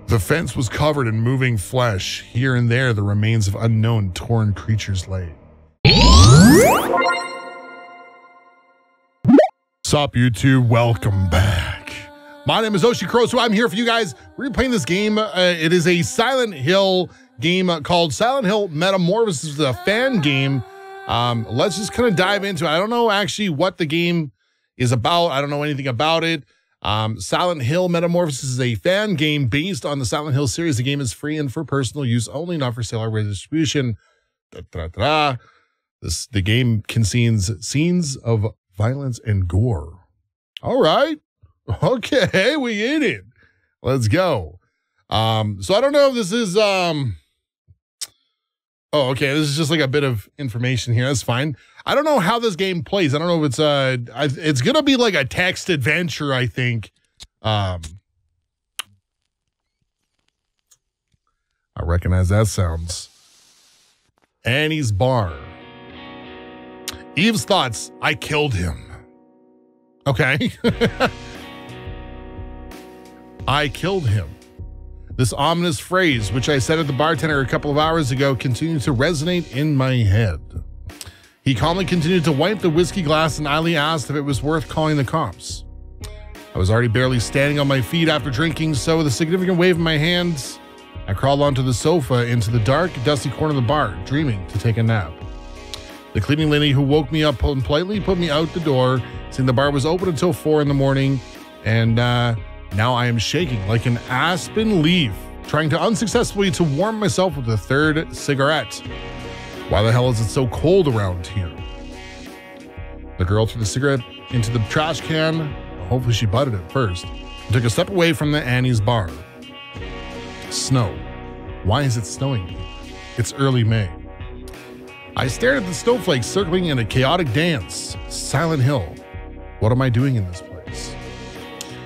The fence was covered in moving flesh. Here and there, the remains of unknown torn creatures lay. Sup, YouTube? Welcome back. My name is Oshikorosu. I'm here for you guys. We're playing this game. It is a Silent Hill game called Silent Hill Metamorphoses. This is a fan game. Let's just kind of dive into it. I don't know actually what the game is about. I don't know anything about it. Silent Hill Metamorphoses is a fan game based on the Silent Hill series. The game is free and for personal use only, not for sale or redistribution. The game contains scenes of violence and gore. All right. Okay, we in it. Let's go. So I don't know if this is oh, okay, this is just like a bit of information here. That's fine. I don't know how this game plays. I don't know if it's gonna be like a text adventure, I think. I recognize that sounds. Annie's bar. Eve's thoughts, I killed him. Okay. I killed him. This ominous phrase, which I said at the bartender a couple of hours ago, continued to resonate in my head. He calmly continued to wipe the whiskey glass, and Eileen asked if it was worth calling the cops. I was already barely standing on my feet after drinking, so with a significant wave of my hands, I crawled onto the sofa into the dark, dusty corner of the bar, dreaming to take a nap. The cleaning lady who woke me up politely put me out the door, saying the bar was open until 4 in the morning, and now I am shaking like an aspen leaf, trying to unsuccessfully to warm myself with a third cigarette. Why the hell is it so cold around here? The girl threw the cigarette into the trash can. Hopefully she butted it first. And took a step away from the Annie's bar. Snow. Why is it snowing? It's early May. I stared at the snowflakes circling in a chaotic dance. Silent Hill. What am I doing in this place?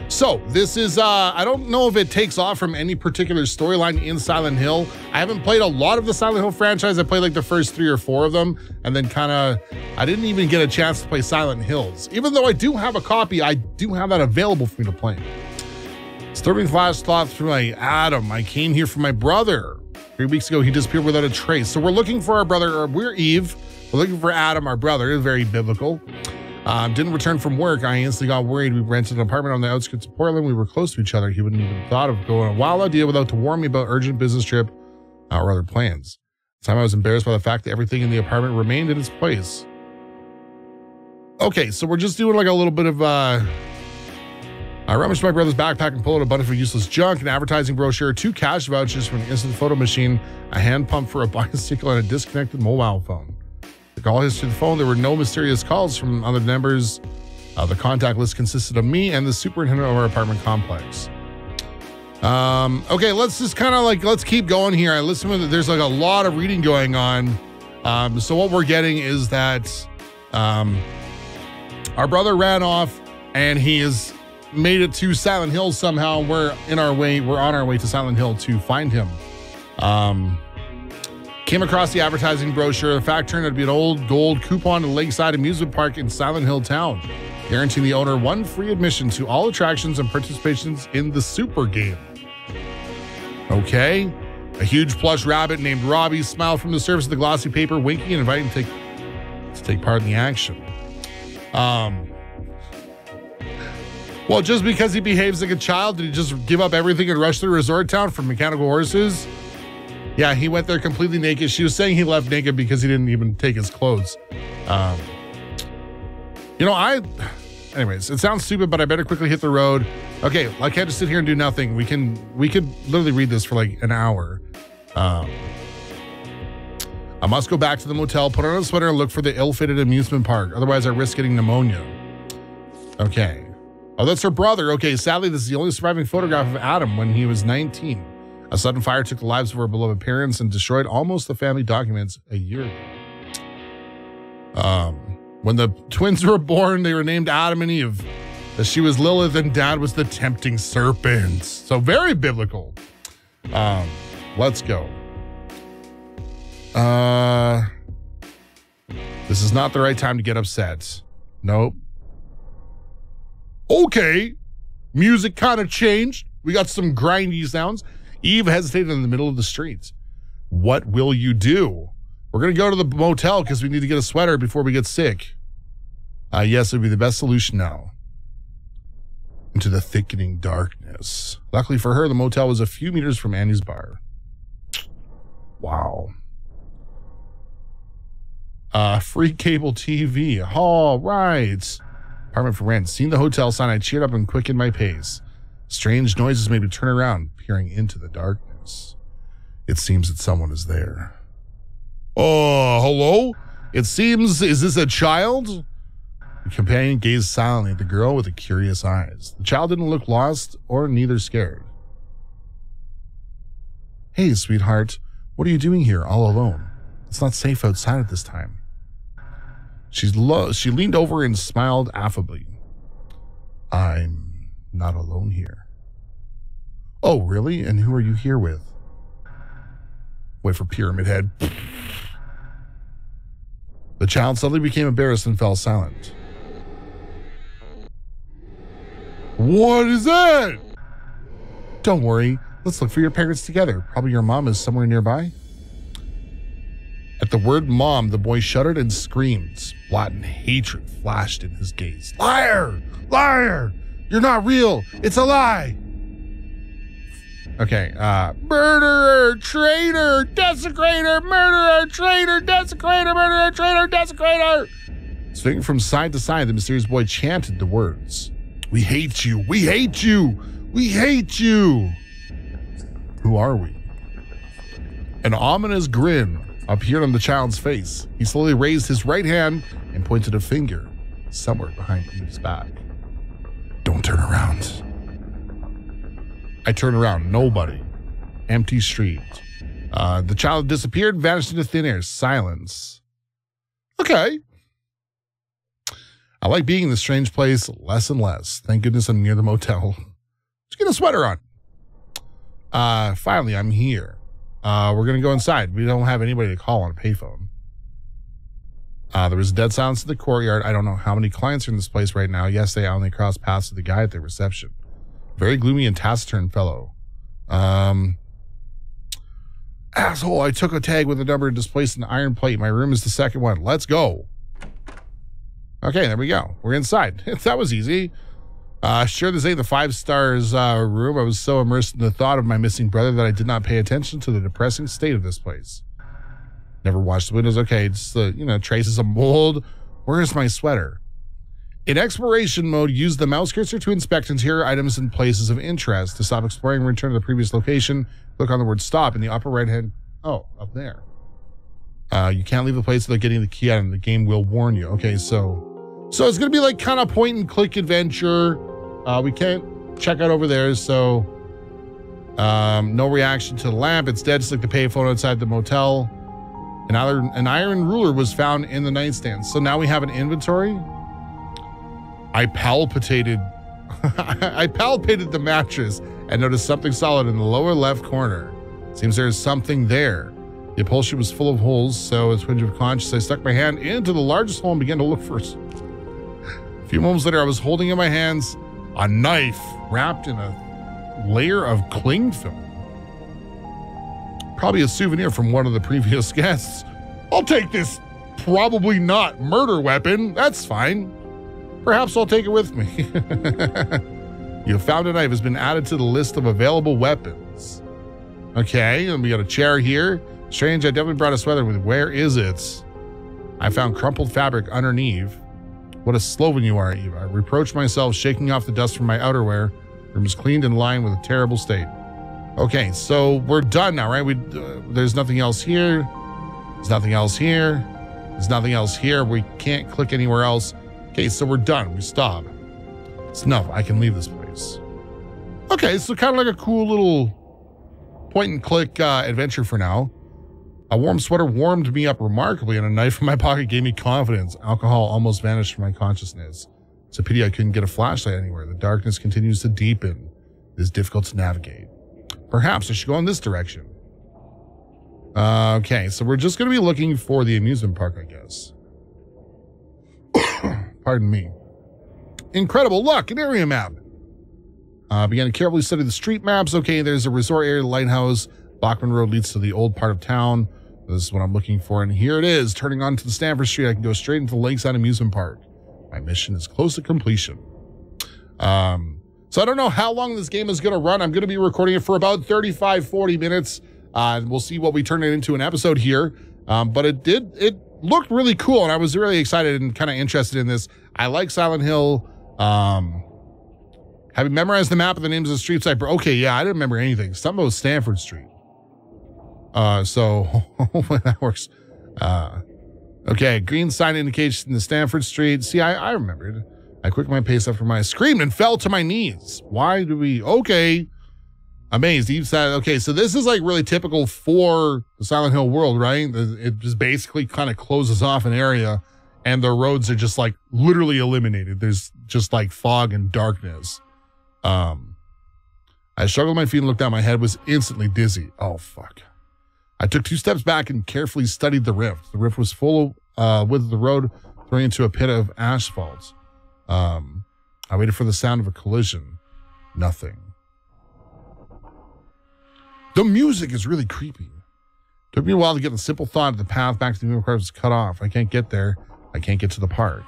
So this is, I don't know if it takes off from any particular storyline in Silent Hill. I haven't played a lot of the Silent Hill franchise. I played like the first 3 or 4 of them. And then I didn't even get a chance to play Silent Hills. Even though I do have a copy, I do have that available for me to play. Disturbing flash thought through my Adam. I came here for my brother. 3 weeks ago, he disappeared without a trace. So we're looking for our brother, we're Eve. We're looking for Adam, our brother. It's very biblical. Didn't return from work. I instantly got worried. We rented an apartment on the outskirts of Portland. We were close to each other. He wouldn't even thought of going on a wild idea without to warn me about urgent business trip or other plans. At the time I was embarrassed by the fact that everything in the apartment remained in its place. Okay, so we're just doing like a little bit of, I rummaged my brother's backpack and pulled out a bunch of useless junk, an advertising brochure, 2 cash vouchers for an instant photo machine, a hand pump for a bicycle, and a disconnected mobile phone. The call history of the phone, there were no mysterious calls from other members. The contact list consisted of me and the superintendent of our apartment complex. Okay, let's just kind of like, let's keep going here. I listen to there's like a lot of reading going on. So what we're getting is that our brother ran off and he has made it to Silent Hill somehow. We're on our way to Silent Hill to find him. Came across the advertising brochure. The fact turned out to be an old gold coupon to Lakeside Amusement Park in Silent Hill Town, guaranteeing the owner 1 free admission to all attractions and participations in the super game. Okay. A huge plush rabbit named Robbie smiled from the surface of the glossy paper, winking and inviting to take part in the action. Well, just because he behaves like a child, did he just give up everything and rush to the resort town for mechanical horses? Yeah, he went there completely naked. She was saying he left naked because he didn't even take his clothes. Anyways, it sounds stupid, but I better quickly hit the road. Okay, I can't just sit here and do nothing. We could literally read this for like an hour. I must go back to the motel, put on a sweater, and look for the ill-fitted amusement park. Otherwise, I risk getting pneumonia. Okay. Oh, that's her brother. Okay, sadly, this is the only surviving photograph of Adam when he was 19. A sudden fire took the lives of her beloved parents and destroyed almost the family documents a year ago. When the twins were born, they were named Adam and Eve. As she was Lilith and dad was the tempting serpent. So very biblical. Let's go. This is not the right time to get upset. Nope. Okay. Music kind of changed. We got some grindy sounds. Eve hesitated in the middle of the street. What will you do? We're going to go to the motel because we need to get a sweater before we get sick. Yes, it would be the best solution now. Into the thickening darkness. Luckily for her, the motel was a few meters from Annie's bar. Wow. Free cable TV. All right. Apartment for rent. Seeing the hotel sign, I cheered up and quickened my pace. Strange noises made me turn around, peering into the darkness. It seems that someone is there. Oh, hello? It seems, is this a child? The companion gazed silently at the girl with the curious eyes. The child didn't look lost or neither scared. Hey, sweetheart. What are you doing here all alone? It's not safe outside at this time. She leaned over and smiled affably. I'm not alone here. Oh, really? And who are you here with? Wait for Pyramid Head. The child suddenly became embarrassed and fell silent. What is that? Don't worry. Let's look for your parents together. Probably your mom is somewhere nearby. At the word mom, the boy shuddered and screamed. Blatant hatred flashed in his gaze. Liar! Liar! You're not real! It's a lie! Okay, murderer, traitor, desecrator, murderer, traitor, desecrator, murderer, traitor, desecrator! Swinging from side to side, the mysterious boy chanted the words. We hate you! We hate you! We hate you! Who are we? An ominous grin appeared on the child's face. He slowly raised his right hand and pointed a finger somewhere behind Eve's back. Don't turn around. I turned around. Nobody. Empty street. The child disappeared, vanished into thin air. Silence. Okay. I like being in this strange place less and less. Thank goodness I'm near the motel. Let's get a sweater on. Finally, I'm here. We're going to go inside. We don't have anybody to call on a payphone. There was dead silence in the courtyard. I don't know how many clients are in this place right now. Yesterday, I only crossed paths with the guy at the reception. Very gloomy and taciturn fellow. Asshole, I took a tag with a number and displaced an iron plate. My room is the second one. Let's go. Okay, there we go. We're inside. That was easy. Sure, this ain't the 5 stars room. I was so immersed in the thought of my missing brother that I did not pay attention to the depressing state of this place. Never washed the windows. Okay, just the, traces of mold. Where's my sweater? In exploration mode, use the mouse cursor to inspect interior items and places of interest. To stop exploring, return to the previous location. Click on the word stop in the upper right hand. Oh, up there. You can't leave the place without getting the key out, and the game will warn you. Okay, so it's going to be like kind of point and click adventure. We can't check out over there, so no reaction to the lamp. It's dead, just like the payphone outside the motel. An iron ruler was found in the nightstand. So now we have an inventory. I palpated the mattress and noticed something solid in the lower left corner. Seems there's something there. The upholstery was full of holes, so a twinge of conscience, I stuck my hand into the largest hole and began to look for it. A few moments later, I was holding in my hands a knife wrapped in a layer of cling film. Probably a souvenir from one of the previous guests. I'll take this probably not murder weapon. That's fine. Perhaps I'll take it with me. You found a knife has been added to the list of available weapons. Okay, and we got a chair here. Strange, I definitely brought a sweater with me. Where is it? I found crumpled fabric underneath. What a Sloven you are, Eve. I reproached myself, shaking off the dust from my outerwear. Room was cleaned in line with a terrible state. Okay, so we're done now, right? There's nothing else here. There's nothing else here. There's nothing else here. We can't click anywhere else. Okay, so we're done. We stop. It's enough. I can leave this place. Okay, so kind of like a cool little point and click adventure for now. A warm sweater warmed me up remarkably, and a knife in my pocket gave me confidence. Alcohol almost vanished from my consciousness. It's a pity I couldn't get a flashlight anywhere. The darkness continues to deepen. It is difficult to navigate. Perhaps I should go in this direction. Okay, so we're just going to be looking for the amusement park, I guess. Pardon me. Incredible luck, an area map. Began to carefully study the street maps. Okay, there's a resort area, the lighthouse. Bachman Road leads to the old part of town. This is what I'm looking for, and here it is. Turning onto the Stanford Street, I can go straight into the Lakeside Amusement Park. My mission is close to completion. So I don't know how long this game is going to run. I'm going to be recording it for about 35, 40 minutes. And we'll see what we turn it into an episode here. But it looked really cool, and I was really excited and kind of interested in this. I like Silent Hill. Have you memorized the map of the names of the streets? Okay, yeah, I didn't remember anything. Something about Stanford Street. So that works. Okay, green sign indicates in the Stanford Street. See, I remembered. I quickened my pace after I screamed and fell to my knees. Why do we? Okay. Amazed. Eve said, okay, so this is like really typical for the Silent Hill world, right? It just basically kind of closes off an area and the roads are just like literally eliminated. There's just like fog and darkness. I struggled with my feet and looked down. My head was instantly dizzy. Oh, fuck. I took 2 steps back and carefully studied the rift. The rift was full with the road throwing into a pit of asphalt. I waited for the sound of a collision. Nothing. The music is really creepy. Took me a while to get the simple thought of the path back to the movement park was cut off. I can't get there. I can't get to the park.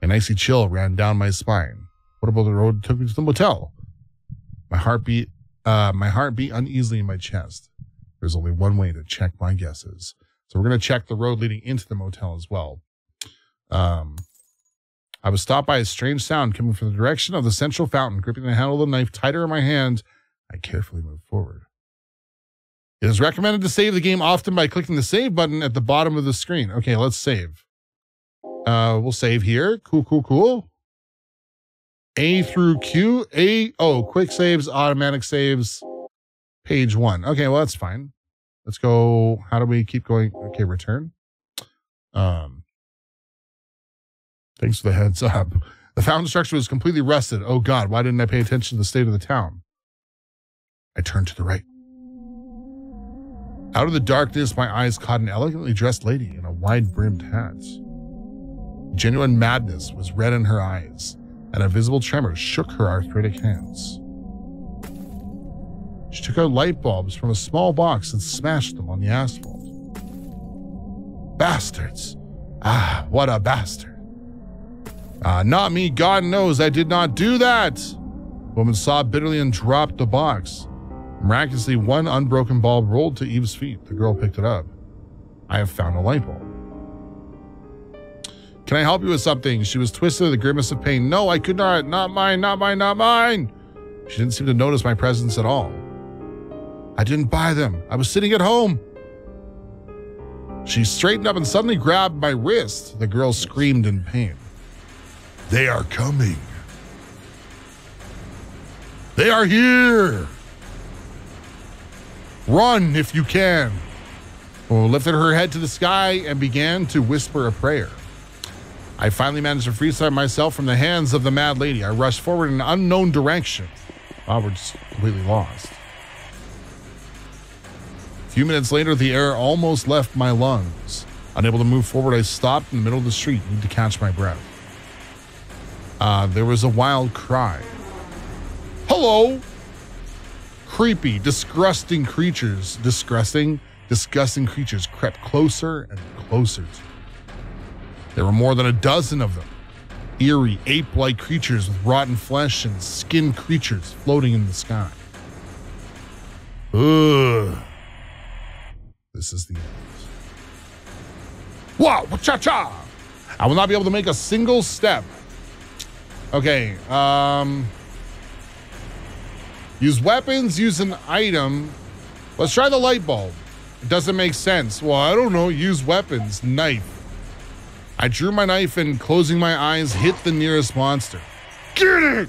An icy chill ran down my spine. What about the road that took me to the motel? My heart beat uneasily in my chest. There's only one way to check my guesses. So we're going to check the road leading into the motel as well. I was stopped by a strange sound coming from the direction of the central fountain. Gripping the handle of the knife tighter in my hand, I carefully moved forward. It is recommended to save the game often by clicking the save button at the bottom of the screen. Okay, let's save. We'll save here. Cool. A through Q. Quick saves, automatic saves, page 1. Okay, well, that's fine. Let's go. How do we keep going? Okay, return. Thanks for the heads up. The fountain structure was completely rusted. Oh God, why didn't I pay attention to the state of the town? I turned to the right. Out of the darkness, my eyes caught an elegantly dressed lady in a wide-brimmed hat. Genuine madness was red in her eyes, and a visible tremor shook her arthritic hands. She took out light bulbs from a small box and smashed them on the asphalt. Bastards! Ah, what a bastard! Not me, God knows I did not do that! The woman sobbed bitterly and dropped the box. Miraculously, one unbroken bulb rolled to Eve's feet. The girl picked it up. I have found a light bulb. Can I help you with something? She was twisted with a grimace of pain. No, I could not. Not mine, not mine, not mine. She didn't seem to notice my presence at all. I didn't buy them. I was sitting at home. She straightened up and suddenly grabbed my wrist. The girl screamed in pain. They are coming. They are here. Run if you can. Well, lifted her head to the sky and began to whisper a prayer. I finally managed to free myself from the hands of the mad lady. I rushed forward in an unknown direction. We're just completely lost. A few minutes later, the air almost left my lungs. Unable to move forward, I stopped in the middle of the street, need to catch my breath. There was a wild cry. Hello! Creepy, disgusting creatures crept closer and closer to me. There were more than a dozen of them. Eerie, ape-like creatures with rotten flesh and skinned creatures floating in the sky. Ugh. This is the end. Wow, cha-cha! I will not be able to make a single step. Okay, use weapons, use an item. Let's try the light bulb. It doesn't make sense. Well, I don't know. Use weapons. Knife. I drew my knife and, closing my eyes, hit the nearest monster. Get it!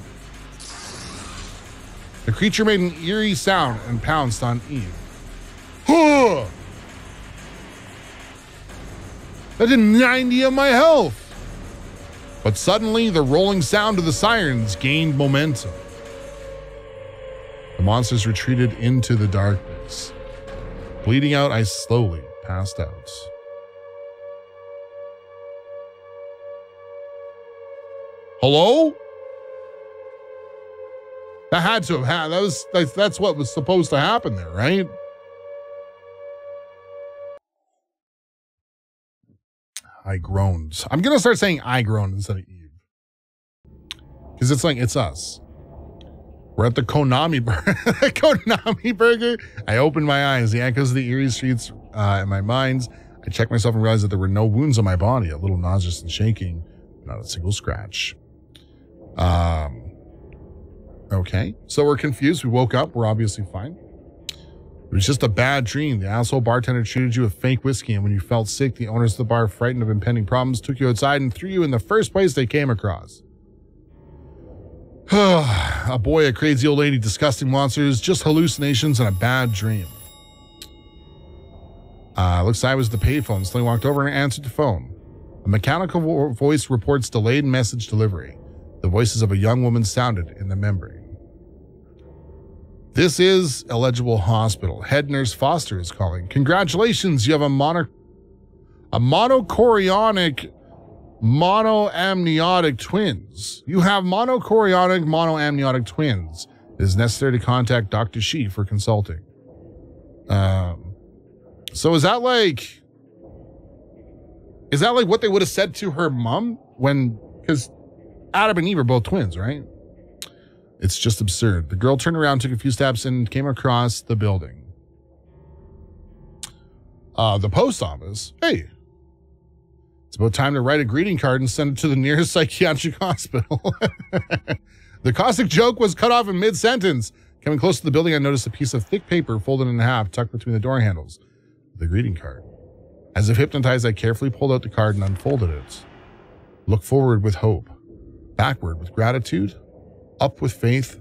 The creature made an eerie sound and pounced on Eve. Huh! That did 90 of my health. But suddenly, the rolling sound of the sirens gained momentum. The monsters retreated into the darkness. Bleeding out, I slowly passed out. Hello? That had to have happened. That's what was supposed to happen there, right? I groaned. I'm going to start saying I groaned instead of Eve. Because it's like, it's us. We're at the Konami Burger. I opened my eyes. The echoes of the eerie streets in my mind. I checked myself and realized that there were no wounds on my body. A little nauseous and shaking. Not a single scratch. Okay. So we're confused. We woke up. We're obviously fine. It was just a bad dream. The asshole bartender treated you with fake whiskey, and when you felt sick, the owners of the bar, frightened of impending problems, took you outside and threw you in the first place they came across. A boy, a crazy old lady, disgusting monsters, just hallucinations and a bad dream. Looks like I was the payphone. So I walked over and answered the phone. A mechanical voice reports delayed message delivery. The voices of a young woman sounded in the membrane. This is Illegible Hospital. Head nurse Foster is calling. Congratulations, you have a monochorionic monoamniotic twins. You have monochorionic monoamniotic twins. It is necessary to contact Dr. Shi for consulting. So is that like what they would have said to her mom because Adam and Eve are both twins, right? It's just absurd. The girl turned around, took a few steps, and came across the building. The post office. Hey, it's about time to write a greeting card and send it to the nearest psychiatric hospital. The caustic joke was cut off in mid-sentence. Coming close to the building, I noticed a piece of thick paper folded in half, tucked between the door handles. The greeting card. As if hypnotized, I carefully pulled out the card and unfolded it. Look forward with hope. Backward with gratitude. Up with faith,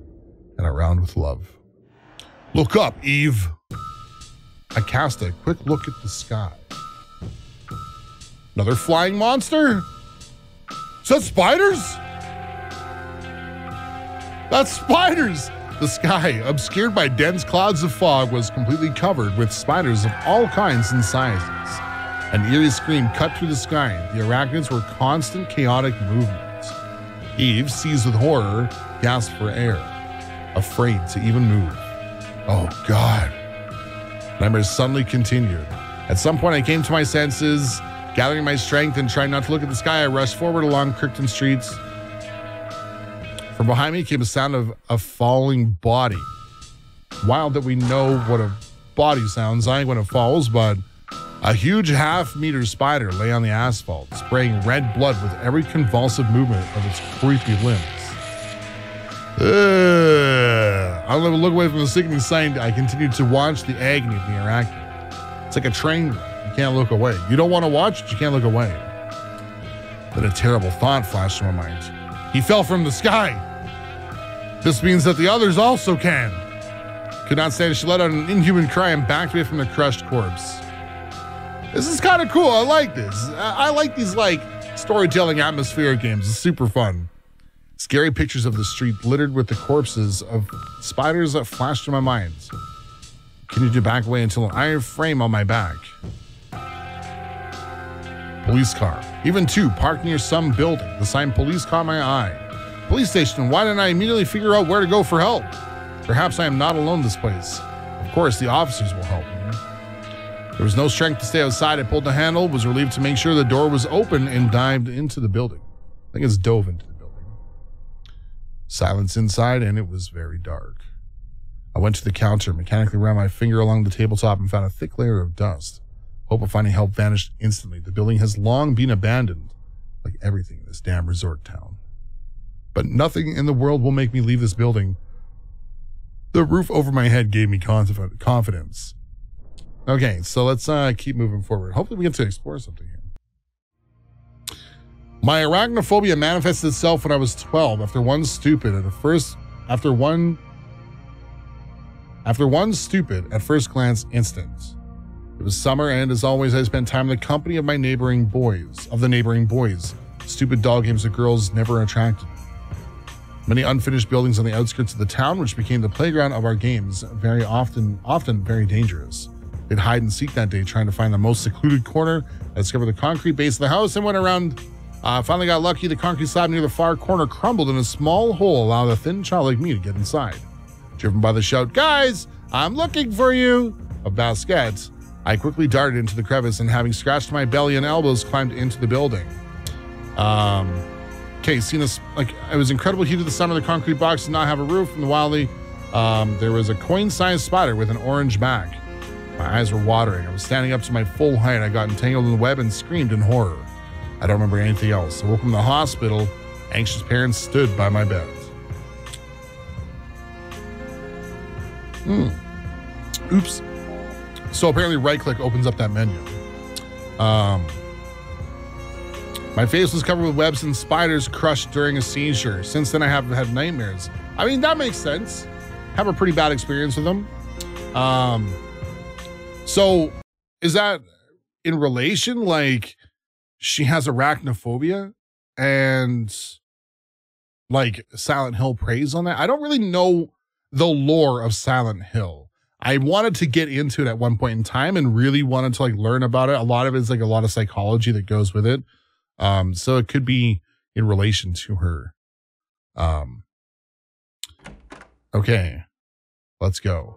and around with love. Look up, Eve. I cast a quick look at the sky. Another flying monster? Is that spiders? That's spiders! The sky, obscured by dense clouds of fog, was completely covered with spiders of all kinds and sizes. An eerie scream cut through the sky. The arachnids were constant, chaotic movement. Eve, seized with horror, gasped for air, afraid to even move. Oh, God. Nightmares suddenly continued. At some point, I came to my senses, gathering my strength and trying not to look at the sky. I rushed forward along Crichton streets. From behind me came a sound of a falling body. Wild that we know what a body sounds like when it falls, but a huge half-meter spider lay on the asphalt, spraying red blood with every convulsive movement of its creepy limbs. I'll never look away from the sickening sight. I continued to watch the agony of the arachnid. It's like a train wreck. You can't look away. You don't want to watch it, you can't look away. Then a terrible thought flashed through my mind. He fell from the sky. This means that the others also can. Could not stand it. She let out an inhuman cry and backed away from the crushed corpse. This is kind of cool. I like this. I like these like storytelling atmospheric games. It's super fun. Scary pictures of the street littered with the corpses of spiders that flashed in my mind. Continued to back away until an iron frame on my back. Police car. Even two parked near some building. The sign police caught my eye. Police station. Why didn't I immediately figure out where to go for help? Perhaps I am not alone in this place. Of course, the officers will help me. There was no strength to stay outside. I pulled the handle, was relieved to make sure the door was open, and dived into the building. I think it's dove into the building. Silence inside, and it was very dark. I went to the counter, mechanically ran my finger along the tabletop, and found a thick layer of dust. Hope of finding help vanished instantly. The building has long been abandoned, like everything in this damn resort town. But nothing in the world will make me leave this building. The roof over my head gave me confidence. Okay, so let's keep moving forward. Hopefully we get to explore something here. My arachnophobia manifested itself when I was 12 after one stupid at first glance instance. It was summer, and as always, I spent time in the company of the neighboring boys. Stupid doll games of girls never attracted me. Many unfinished buildings on the outskirts of the town, which became the playground of our games, very often very dangerous. They'd hide and seek that day, trying to find the most secluded corner. I discovered the concrete base of the house and went around Finally got lucky. The concrete slab near the far corner crumbled in a small hole, allowing a thin child like me to get inside. Driven by the shout, "Guys, I'm looking for you," of Basquette, I quickly darted into the crevice and, having scratched my belly and elbows, climbed into the building. Okay, seen this, like, it was incredible heat of the summer. The concrete box did not have a roof, and wildly, there was a coin-sized spider with an orange back. My eyes were watering. I was standing up to my full height. I got entangled in the web and screamed in horror. I don't remember anything else. I woke up in the hospital. Anxious parents stood by my bed. Oops. So apparently right-click opens up that menu. My face was covered with webs and spiders crushed during a seizure. Since then, I have had nightmares. I mean, that makes sense. Have a pretty bad experience with them. So is that in relation? Like, she has arachnophobia and like Silent Hill preys on that? I don't really know the lore of Silent Hill. I wanted to get into it at one point in time and really wanted to like learn about it. A lot of it's like a lot of psychology that goes with it. So it could be in relation to her. Okay, let's go.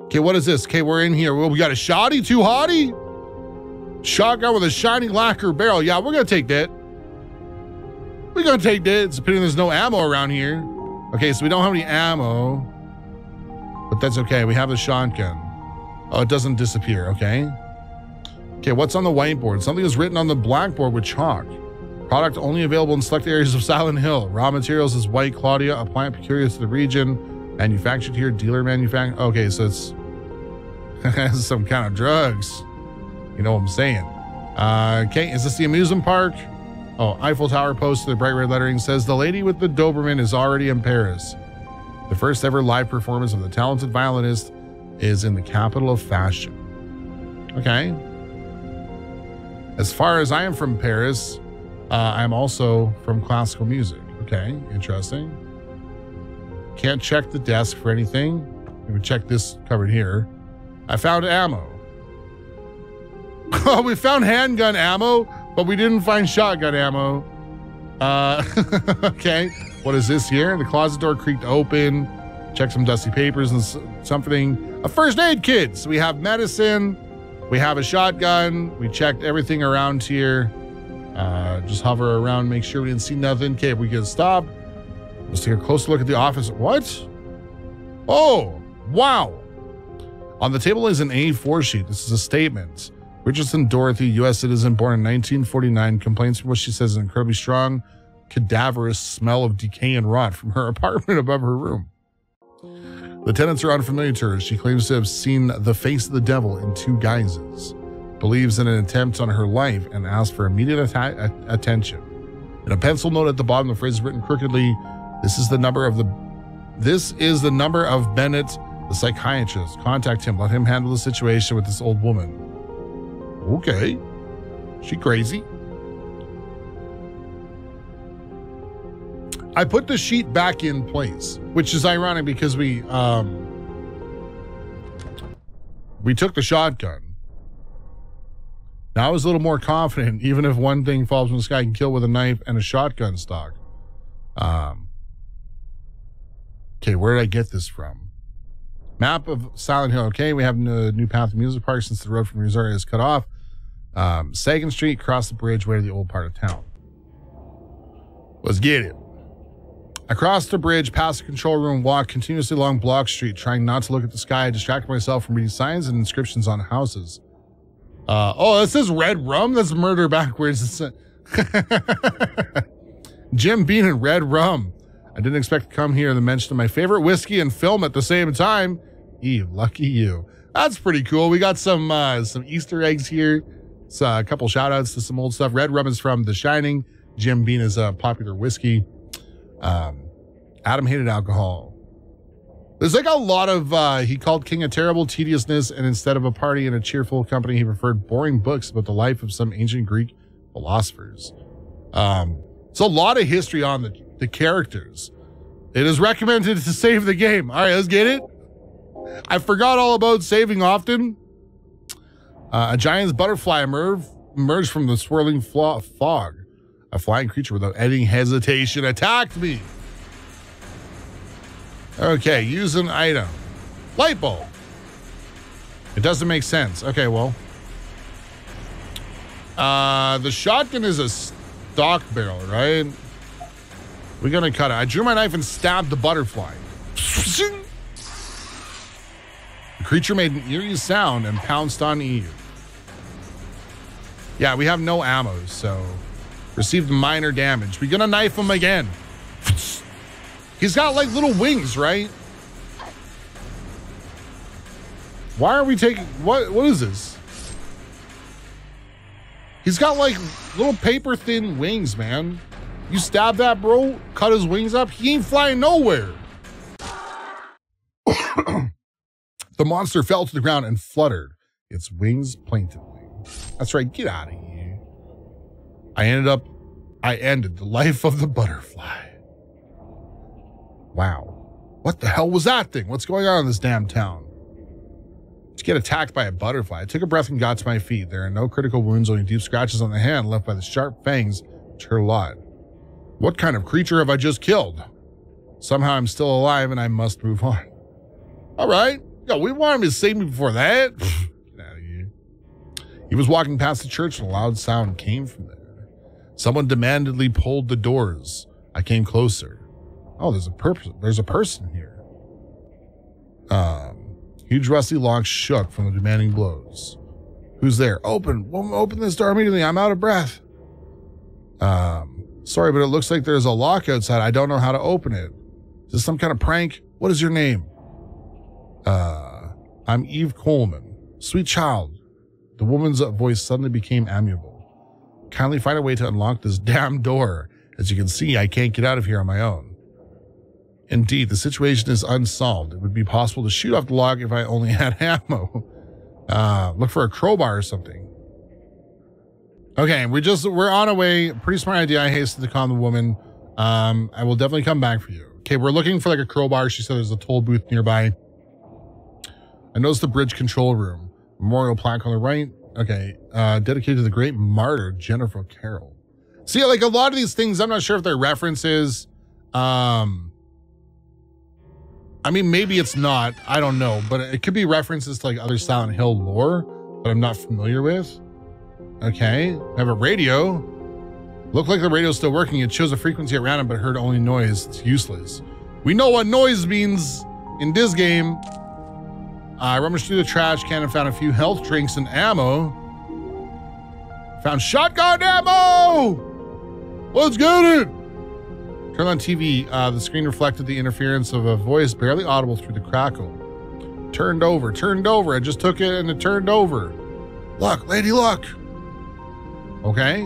Okay, what is this? Okay, we're in here. Well, we got a shoddy, too hottie. Shotgun with a shiny lacquer barrel. Yeah, we're gonna take that. We're gonna take that. It's a pity there's no ammo around here. Okay, so we don't have any ammo, but that's okay. We have the shotgun. Oh, it doesn't disappear. Okay. Okay, what's on the whiteboard? Something is written on the blackboard with chalk. Product only available in select areas of Silent Hill. Raw materials is white Claudia, a plant peculiar to the region. Manufactured here, dealer manufactured. Okay, so it's some kind of drugs. You know what I'm saying? Okay, is this the amusement park? Oh, Eiffel Tower posted the bright red lettering says, "The lady with the Doberman is already in Paris. The first ever live performance of the talented violinist is in the capital of fashion." Okay. As far as I am from Paris, I'm also from classical music. Okay, interesting. Can't check the desk for anything. We check this cupboard here. I found ammo. Oh, we found handgun ammo, but we didn't find shotgun ammo. Okay, what is this here? The closet door creaked open. Check some dusty papers and something. A first aid kit. So we have medicine. We have a shotgun. We checked everything around here. Just hover around, make sure we didn't see nothing. Okay, we can stop. Let's take a closer look at the office. What? Oh, wow. On the table is an A4 sheet. This is a statement. Richardson Dorothy, U.S. citizen, born in 1949, complains from what she says is an incredibly strong, cadaverous smell of decay and rot from her apartment above her room. The tenants are unfamiliar to her. She claims to have seen the face of the devil in 2 guises, believes in an attempt on her life, and asks for immediate attention. In a pencil note at the bottom, the phrase is written crookedly, this is the number of Bennett, the psychiatrist. Contact him. Let him handle the situation with this old woman. Okay. She crazy. I put the sheet back in place, which is ironic because we took the shotgun. Now I was a little more confident, even if one thing falls from the sky, I can kill with a knife and a shotgun stock. Okay, where did I get this from? Map of Silent Hill. Okay, we have a new path to Music Park since the road from Missouri is cut off. Sagan Street, cross the bridge, way to the old part of town. Let's get it. I crossed the bridge, past the control room, walked continuously along Block Street, trying not to look at the sky. I distracted myself from reading signs and inscriptions on houses. Oh, this is Red Rum? That's murder backwards. Jim Beam and Red Rum. I didn't expect to come here and mention of my favorite whiskey and film at the same time. Eve, lucky you. That's pretty cool. We got some Easter eggs here. It's a couple shout outs to some old stuff. Red Rum is from The Shining. Jim Beam is a popular whiskey. Adam hated alcohol. There's like a lot of, he called King a terrible tediousness, and instead of a party and a cheerful company, he preferred boring books about the life of some ancient Greek philosophers. So a lot of history on the characters. It is recommended to save the game. All right, let's get it. I forgot all about saving often. A giant's butterfly emerged from the swirling fog. A flying creature without any hesitation attacked me. Okay, use an item. Light bulb. It doesn't make sense. Okay, well. The shotgun is a stock barrel, right? We're gonna cut it. I drew my knife and stabbed the butterfly. The creature made an eerie sound and pounced on Eve. Yeah, we have no ammo, so received minor damage. We're gonna knife him again. He's got like little wings, right? Why are we taking, what is this? He's got like little paper thin wings, man. You stab that bro, cut his wings up, he ain't flying nowhere. The monster fell to the ground and fluttered its wings plaintively. That's right, get out of here. I ended the life of the butterfly. Wow. What the hell was that thing? What's going on in this damn town? To get attacked by a butterfly. I took a breath and got to my feet. There are no critical wounds, only deep scratches on the hand left by the sharp fangs which hurt a lot. What kind of creature have I just killed? Somehow I'm still alive and I must move on. All right. Yo, we want him to save me before that. Get out of here. He was walking past the church and a loud sound came from there. Someone demandedly pulled the doors. I came closer. Oh, there's a person here. Huge rusty lock shook from the demanding blows. Who's there? Open. Woman, open this door immediately. I'm out of breath. Sorry, but it looks like there's a lock outside. I don't know how to open it. Is this some kind of prank? What is your name? I'm Eve Coleman. Sweet child. The woman's voice suddenly became amiable. Kindly find a way to unlock this damn door. As you can see, I can't get out of here on my own. Indeed, the situation is unsolved. It would be possible to shoot off the lock if I only had ammo. Look for a crowbar or something. Okay, we're on our way. Pretty smart idea. I hastened to calm the woman. I will definitely come back for you. Okay, we're looking for like a crowbar. She said there's a toll booth nearby. I noticed the bridge control room. Memorial plaque on the right. Okay, dedicated to the great martyr, Jennifer Carroll. See, like a lot of these things, I'm not sure if they're references. I mean, maybe it's not. I don't know. But it could be references to like other Silent Hill lore that I'm not familiar with. Okay, I have a radio. Look like the radio's still working. It shows a frequency around it, but heard only noise. It's useless. We know what noise means in this game. I rummaged through the trash can and found a few health drinks and ammo. Found shotgun ammo! Let's get it! Turned on TV. The screen reflected the interference of a voice barely audible through the crackle. Turned over. I just took it and it turned over. Look, lady, look. Okay.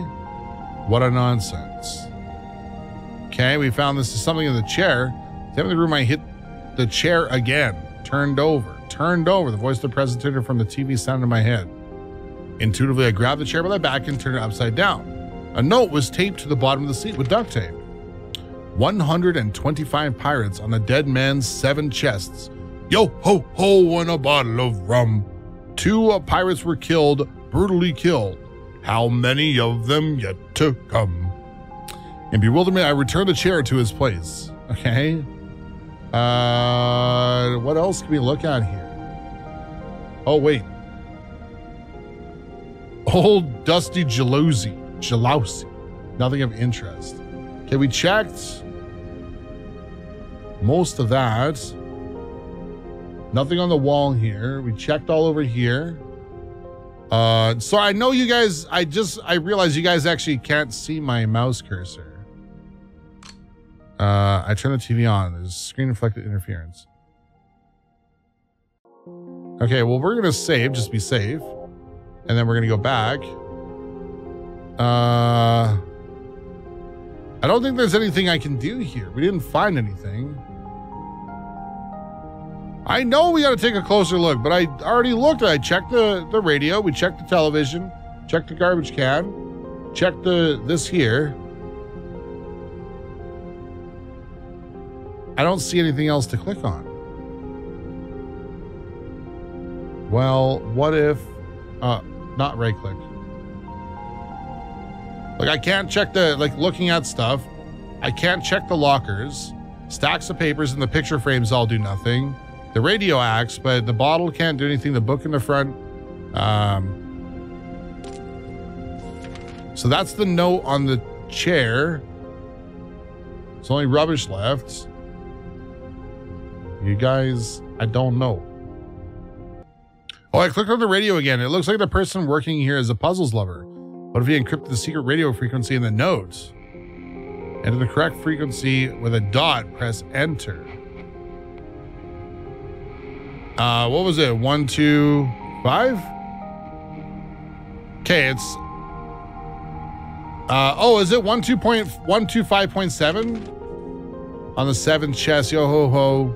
What a nonsense. Okay, we found this is something in the chair. Step in the room, I hit the chair again. Turned over. The voice of the presenter from the TV sounded in my head. Intuitively, I grabbed the chair by the back and turned it upside down. A note was taped to the bottom of the seat with duct tape. 125 pirates on the dead man's 7 chests. Yo ho ho and a bottle of rum. 2 pirates were killed, brutally killed. How many of them yet to come? In bewilderment, I returned the chair to his place. Okay. What else can we look at here? Oh, wait. Old dusty jalousie. Nothing of interest. Okay, we checked most of that. Nothing on the wall here. We checked all over here. So I know you guys, I realized you guys actually can't see my mouse cursor. I turned the TV on. There's screen reflected interference. Okay, well, we're gonna save, just be safe. And then we're gonna go back. I don't think there's anything I can do here. We didn't find anything. I know we got to take a closer look, but I already looked. I checked the radio. We checked the television. Checked the garbage can. Checked this here. I don't see anything else to click on. Well, what if... not right click. Like, I can't check the, like, looking at stuff. I can't check the lockers. Stacks of papers in the picture frames all do nothing. The radio acts, but the bottle can't do anything. The book in the front. So that's the note on the chair. There's only rubbish left. You guys, I don't know. Oh, I clicked on the radio again. It looks like the person working here is a puzzles lover. What if he encrypted the secret radio frequency in the note? Enter the correct frequency with a dot, press enter. What was it? 1, 2, 5? Okay, it's is it 125.7 on the 7th chest? Yo ho ho.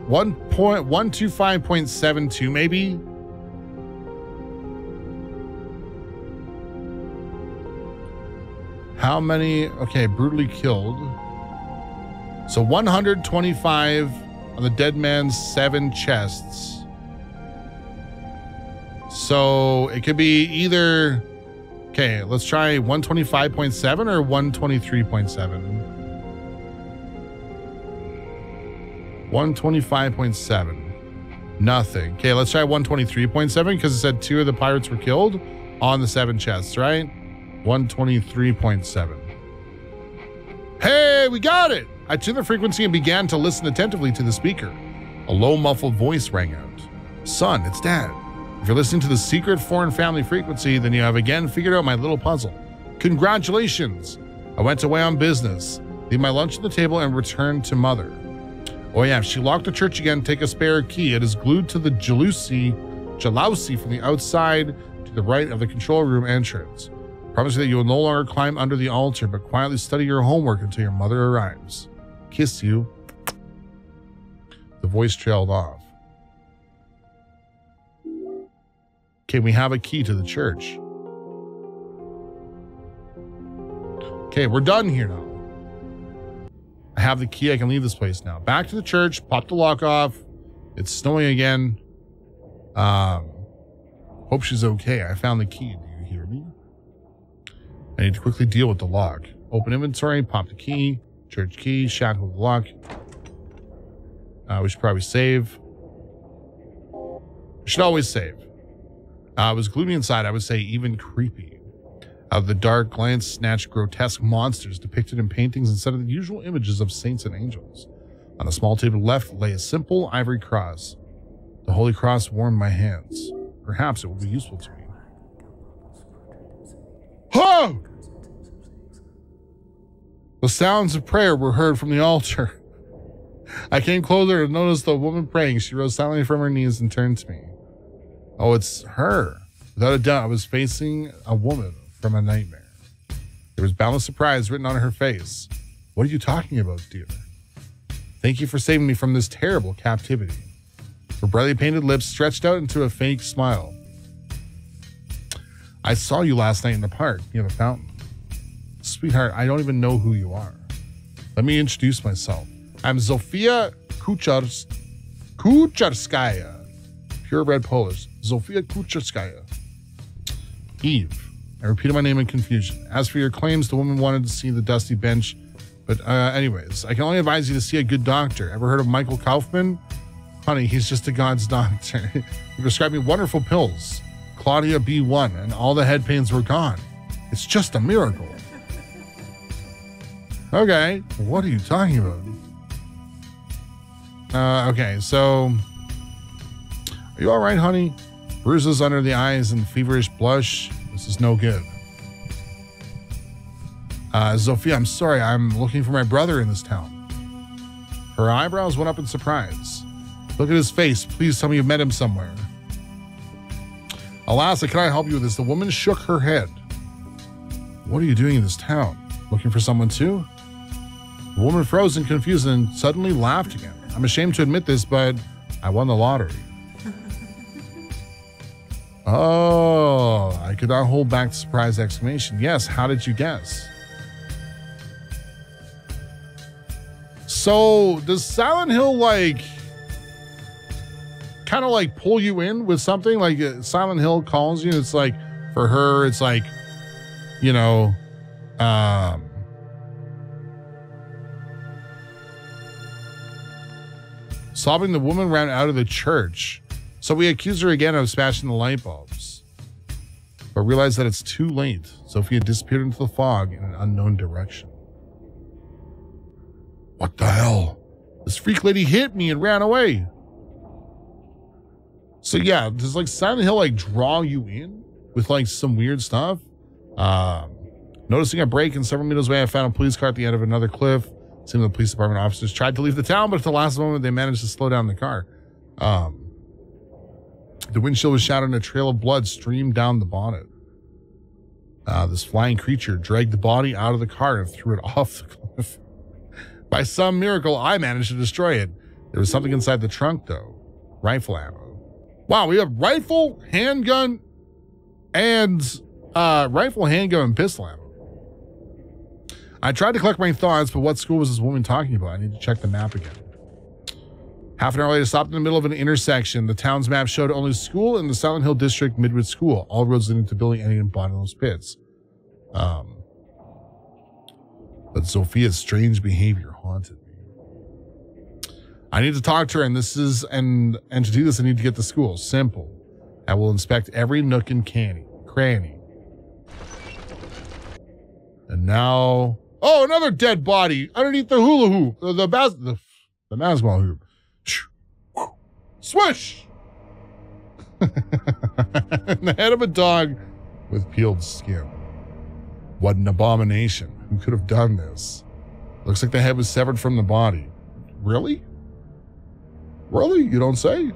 1.125.72 maybe. How many? Okay, brutally killed. So 125 on the dead man's 7 chests. So it could be either. Okay, let's try 125.7 or 123.7. 125.7. Nothing. Okay, let's try 123.7 because it said 2 of the pirates were killed on the 7 chests, right? 123.7. Hey, we got it! I tuned the frequency and began to listen attentively to the speaker. A low, muffled voice rang out. Son, it's Dad. If you're listening to the secret foreign family frequency, then you have again figured out my little puzzle. Congratulations! I went away on business, leave my lunch on the table, and returned to Mother. Oh yeah, she locked the church again. Take a spare key. It is glued to the jalousie from the outside to the right of the control room entrance. Promise you that you will no longer climb under the altar, but quietly study your homework until your mother arrives. Kiss you. The voice trailed off. Okay, we have a key to the church. Okay, we're done here now. I have the key. I can leave this place now. Back to the church. Pop the lock off. It's snowing again. Hope she's okay. I found the key. Do you hear me? I need to quickly deal with the lock. Open inventory. Pop the key. Church key. Shackle the lock. We should probably save. We should always save. It was gloomy inside. I would say even creepy. Out of the dark glance snatched grotesque monsters depicted in paintings instead of the usual images of saints and angels. On a small table left lay a simple ivory cross. The holy cross warmed my hands. Perhaps it would be useful to me. Oh! The sounds of prayer were heard from the altar. I came closer and noticed the woman praying. She rose silently from her knees and turned to me. Oh, it's her. Without a doubt, I was facing a woman from a nightmare. There was boundless surprise written on her face. What are you talking about, dear? Thank you for saving me from this terrible captivity. Her brightly painted lips stretched out into a fake smile. I saw you last night in the park near the fountain. Sweetheart, I don't even know who you are. Let me introduce myself. I'm Zofia Kucharskaya. Purebred Polish. Zofia Kucharskaya. Eve. I repeated my name in confusion. As for your claims, the woman wanted to see the dusty bench. But anyways, I can only advise you to see a good doctor. Ever heard of Michael Kaufman? Honey, he's just a God's doctor. He prescribed me wonderful pills. Claudia B1, and all the head pains were gone. It's just a miracle. Okay, what are you talking about? Okay, so... Are you all right, honey? Bruises under the eyes and feverish blush. This is no good. Zofia, I'm sorry. I'm looking for my brother in this town. Her eyebrows went up in surprise. Look at his face. Please tell me you've met him somewhere. Alas, I cannot help you with this. The woman shook her head. What are you doing in this town? Looking for someone too? The woman froze in confusion and suddenly laughed again. I'm ashamed to admit this, but I won the lottery. Oh, I could not hold back the surprised exclamation. Yes, how did you guess? So, does Silent Hill, like, kind of like pull you in with something? Like, Silent Hill calls you, it's like, for her, it's like, you know, Sobbing, the woman ran out of the church. So we accused her again of smashing the light bulbs, but realized that it's too late. Sophia disappeared into the fog in an unknown direction. What the hell? This freak lady hit me and ran away. So yeah, does like Silent Hill like draw you in with like some weird stuff? Noticing a break in several meters away, I found a police car at the end of another cliff. Some of the police department officers tried to leave the town, but at the last moment, they managed to slow down the car. The windshield was shattered and a trail of blood streamed down the bonnet. This flying creature dragged the body out of the car and threw it off the cliff. By some miracle, I managed to destroy it. There was something inside the trunk, though. Rifle ammo. Wow, we have rifle, handgun, and pistol ammo. I tried to collect my thoughts, but what school was this woman talking about? I need to check the map again. Half an hour later, stopped in the middle of an intersection. The town's map showed only school in the Silent Hill District Midwood School. All roads leading to building ending in bottomless pits. But Sophia's strange behavior haunted me. I need to talk to her, and to do this, I need to get to school. Simple. I will inspect every nook and cranny. And now, oh, another dead body underneath the hula hoop, the basketball hoop. Swish! The head of a dog with peeled skin. What an abomination. Who could have done this? Looks like the head was severed from the body. Really? Really? You don't say?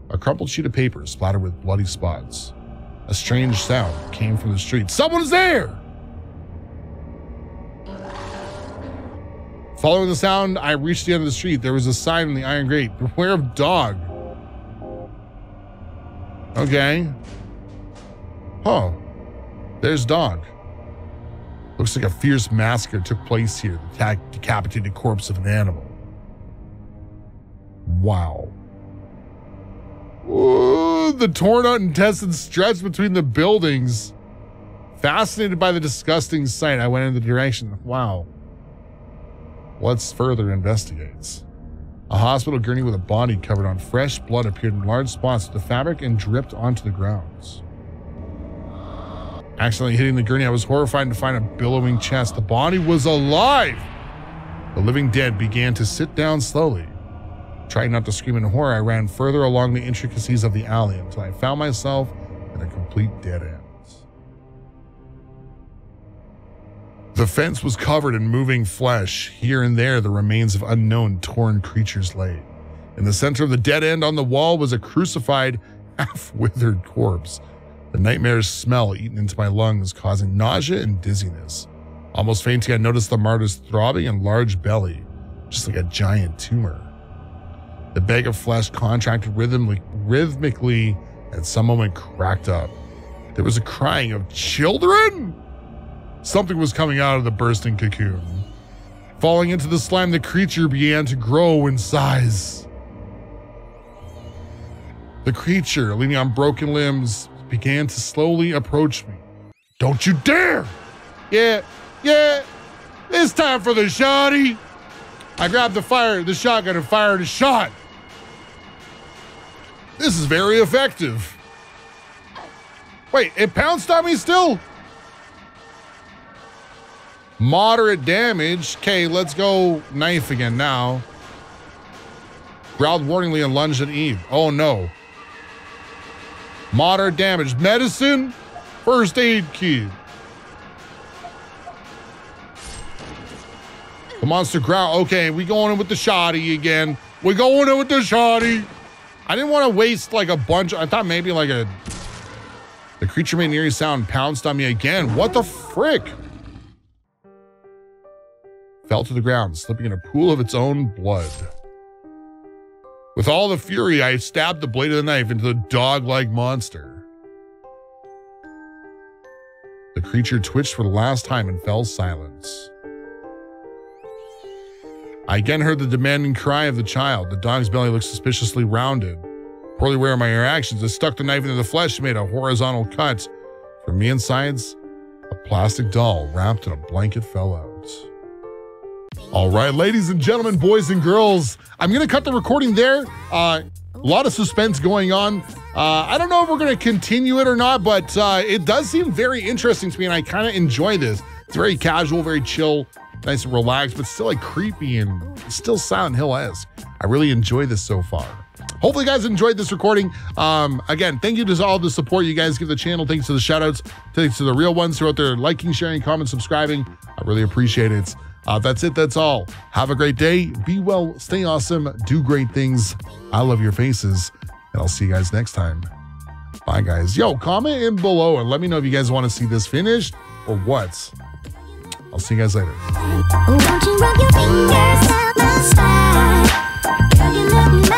A crumpled sheet of paper splattered with bloody spots. A strange sound came from the street. Someone's there! Following the sound, I reached the end of the street. There was a sign on the iron grate. Beware of dog. Okay. Huh. There's dog. Looks like a fierce massacre took place here. The decapitated corpse of an animal. Wow. Ooh, the torn out intestines stretched between the buildings. Fascinated by the disgusting sight, I went in the direction. Wow. Let's further investigate. A hospital gurney with a body covered on fresh blood appeared in large spots of the fabric and dripped onto the grounds. Accidentally hitting the gurney, I was horrified to find a billowing chest. The body was alive! The living dead began to sit down slowly. Trying not to scream in horror, I ran further along the intricacies of the alley until I found myself in a complete dead end. The fence was covered in moving flesh. Here and there, the remains of unknown torn creatures lay. In the center of the dead end on the wall was a crucified, half-withered corpse. The nightmare smell eaten into my lungs, causing nausea and dizziness. Almost fainting, I noticed the martyr's throbbing and large belly, just like a giant tumor. The bag of flesh contracted rhythmically at some moment cracked up. There was a crying of children! Something was coming out of the bursting cocoon. Falling into the slime, the creature began to grow in size. The creature, leaning on broken limbs, began to slowly approach me. Don't you dare! Yeah, it's time for the shotty. I grabbed the shotgun and fired a shot. This is very effective. Wait, it pounced on me still? Moderate damage. Okay, let's go knife again now. Growled warningly and lunged at Eve. Oh no. Moderate damage. Medicine? First aid kit. The monster growled. Okay, we going in with the shotty again. We going in with the shotty. I didn't want to waste like a bunch. I thought maybe like the creature made an eerie sound, pounced on me again. What the frick? Fell to the ground, slipping in a pool of its own blood. With all the fury, I stabbed the blade of the knife into the dog-like monster. The creature twitched for the last time and fell silent. I again heard the demanding cry of the child. The dog's belly looked suspiciously rounded. Poorly aware of my reactions, I stuck the knife into the flesh and made a horizontal cut from the insides A plastic doll wrapped in a blanket fell out. All right, ladies and gentlemen, boys and girls, I'm going to cut the recording there. A lot of suspense going on. I don't know if we're going to continue it or not, but it does seem very interesting to me, and I kind of enjoy this. It's very casual, very chill, nice and relaxed, but still like creepy and still Silent Hill-esque. I really enjoy this so far. Hopefully you guys enjoyed this recording. Again, thank you to all the support you guys give the channel. Thanks to the shoutouts. Thanks to the real ones who are out there liking, sharing, commenting, subscribing. I really appreciate it. That's it. That's all. Have a great day. Be well. Stay awesome. Do great things. I love your faces. And I'll see you guys next time. Bye, guys. Yo, comment in below and let me know if you guys want to see this finished or what. I'll see you guys later. Won't you rub your fingers down my spine? Girl, you look nice.